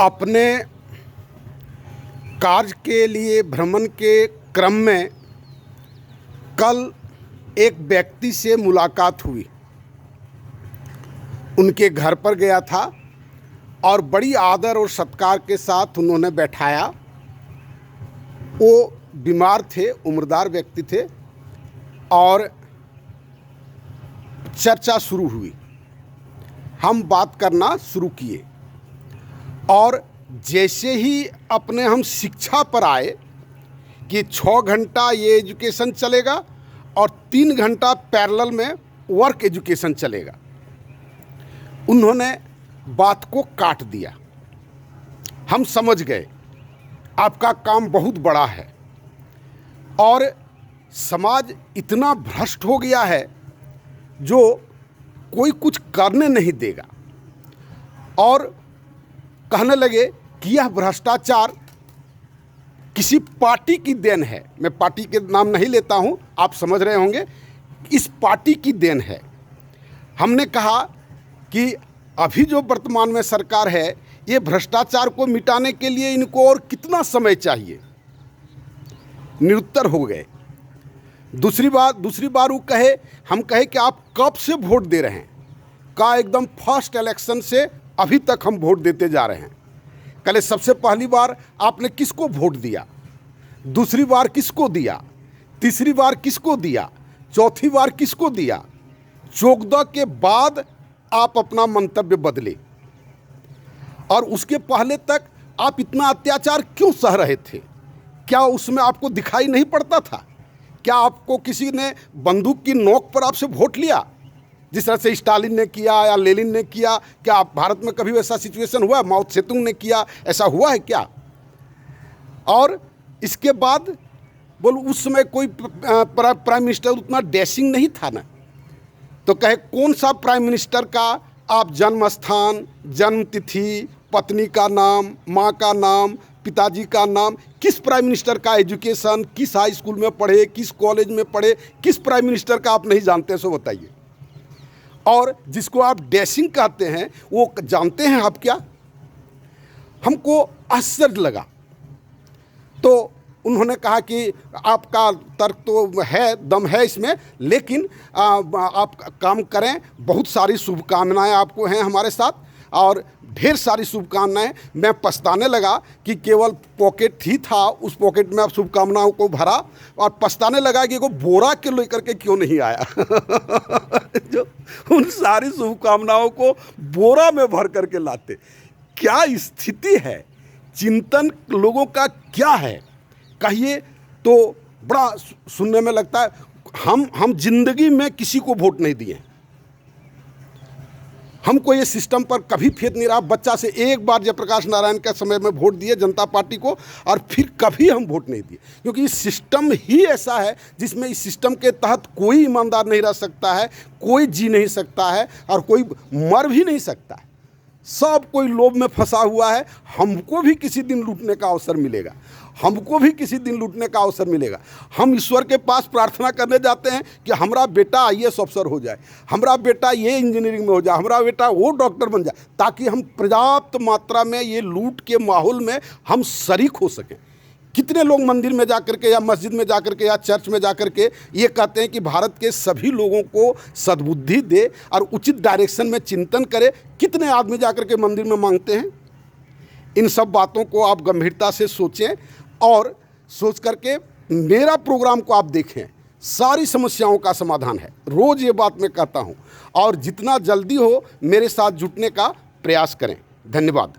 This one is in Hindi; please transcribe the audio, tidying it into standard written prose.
अपने कार्य के लिए भ्रमण के क्रम में कल एक व्यक्ति से मुलाकात हुई। उनके घर पर गया था और बड़ी आदर और सत्कार के साथ उन्होंने बैठाया। वो बीमार थे, उम्रदार व्यक्ति थे और चर्चा शुरू हुई। हम बात करना शुरू किए और जैसे ही अपने हम शिक्षा पर आए कि 6 घंटा ये एजुकेशन चलेगा और 3 घंटा पैरेलल में वर्क एजुकेशन चलेगा, उन्होंने बात को काट दिया। हम समझ गए आपका काम बहुत बड़ा है और समाज इतना भ्रष्ट हो गया है जो कोई कुछ करने नहीं देगा, और कहने लगे कि यह भ्रष्टाचार किसी पार्टी की देन है। मैं पार्टी के नाम नहीं लेता हूं, आप समझ रहे होंगे, इस पार्टी की देन है। हमने कहा कि अभी जो वर्तमान में सरकार है, ये भ्रष्टाचार को मिटाने के लिए इनको और कितना समय चाहिए। निरुत्तर हो गए। दूसरी बार वो कहे, हम कहे कि आप कब से वोट दे रहे हैं? कहा एकदम फर्स्ट इलेक्शन से अभी तक हम वोट देते जा रहे हैं। कल सबसे पहली बार आपने किसको वोट दिया? दूसरी बार किसको दिया? तीसरी बार किसको दिया? चौथी बार किसको दिया? 14 के बाद आप अपना मंतव्य बदले, और उसके पहले तक आप इतना अत्याचार क्यों सह रहे थे? क्या उसमें आपको दिखाई नहीं पड़ता था? क्या आपको किसी ने बंदूक की नोक पर आपसे वोट लिया, जिस तरह से स्टालिन ने किया या लेनिन ने किया? क्या भारत में कभी वैसा सिचुएशन हुआ? माओ त्से-तुंग ने किया, ऐसा हुआ है क्या? और इसके बाद बोलो उस समय कोई प्राइम मिनिस्टर उतना डैशिंग नहीं था ना, तो कहे कौन सा प्राइम मिनिस्टर का आप जन्म स्थान, जन्म तिथि, पत्नी का नाम, माँ का नाम, पिताजी का नाम, किस प्राइम मिनिस्टर का एजुकेशन, किस हाई स्कूल में पढ़े, किस कॉलेज में पढ़े, किस प्राइम मिनिस्टर का आप नहीं जानते? सो बताइए। और जिसको आप डैशिंग कहते हैं वो जानते हैं आप क्या? हमको आश्चर्य लगा। तो उन्होंने कहा कि आपका तर्क तो है, दम है इसमें, लेकिन आप काम करें, बहुत सारी शुभकामनाएं आपको हैं हमारे साथ, और ढेर सारी शुभकामनाएं। मैं पछताने लगा कि केवल पॉकेट ही था, उस पॉकेट में आप शुभकामनाओं को भरा, और पछताने लगा कि वो बोरा के लेकर के क्यों नहीं आया जो उन सारी शुभकामनाओं को बोरा में भर करके लाते। क्या स्थिति है? चिंतन लोगों का क्या है कहिए तो बड़ा सुनने में लगता है। हम जिंदगी में किसी को वोट नहीं दिए, हमको ये सिस्टम पर कभी फेथ नहीं रहा। बच्चा से एक बार जयप्रकाश नारायण के समय में वोट दिए जनता पार्टी को, और फिर कभी हम वोट नहीं दिए, क्योंकि इस सिस्टम ही ऐसा है जिसमें इस सिस्टम के तहत कोई ईमानदार नहीं रह सकता है, कोई जी नहीं सकता है और कोई मर भी नहीं सकता है। सब कोई लोभ में फंसा हुआ है। हमको भी किसी दिन लूटने का अवसर मिलेगा, हमको भी किसी दिन लूटने का अवसर मिलेगा। हम ईश्वर के पास प्रार्थना करने जाते हैं कि हमारा बेटा IAS अफसर हो जाए, हमारा बेटा ये इंजीनियरिंग में हो जाए, हमारा बेटा वो डॉक्टर बन जाए, ताकि हम पर्याप्त मात्रा में ये लूट के माहौल में हम शरीक हो सकें। कितने लोग मंदिर में जाकर के या मस्जिद में जाकर के या चर्च में जाकर के ये कहते हैं कि भारत के सभी लोगों को सद्बुद्धि दे और उचित डायरेक्शन में चिंतन करे। कितने आदमी जाकर के मंदिर में मांगते हैं? इन सब बातों को आप गंभीरता से सोचें और सोच करके मेरा प्रोग्राम को आप देखें। सारी समस्याओं का समाधान है, रोज़ ये बात मैं कहता हूँ, और जितना जल्दी हो मेरे साथ जुटने का प्रयास करें। धन्यवाद।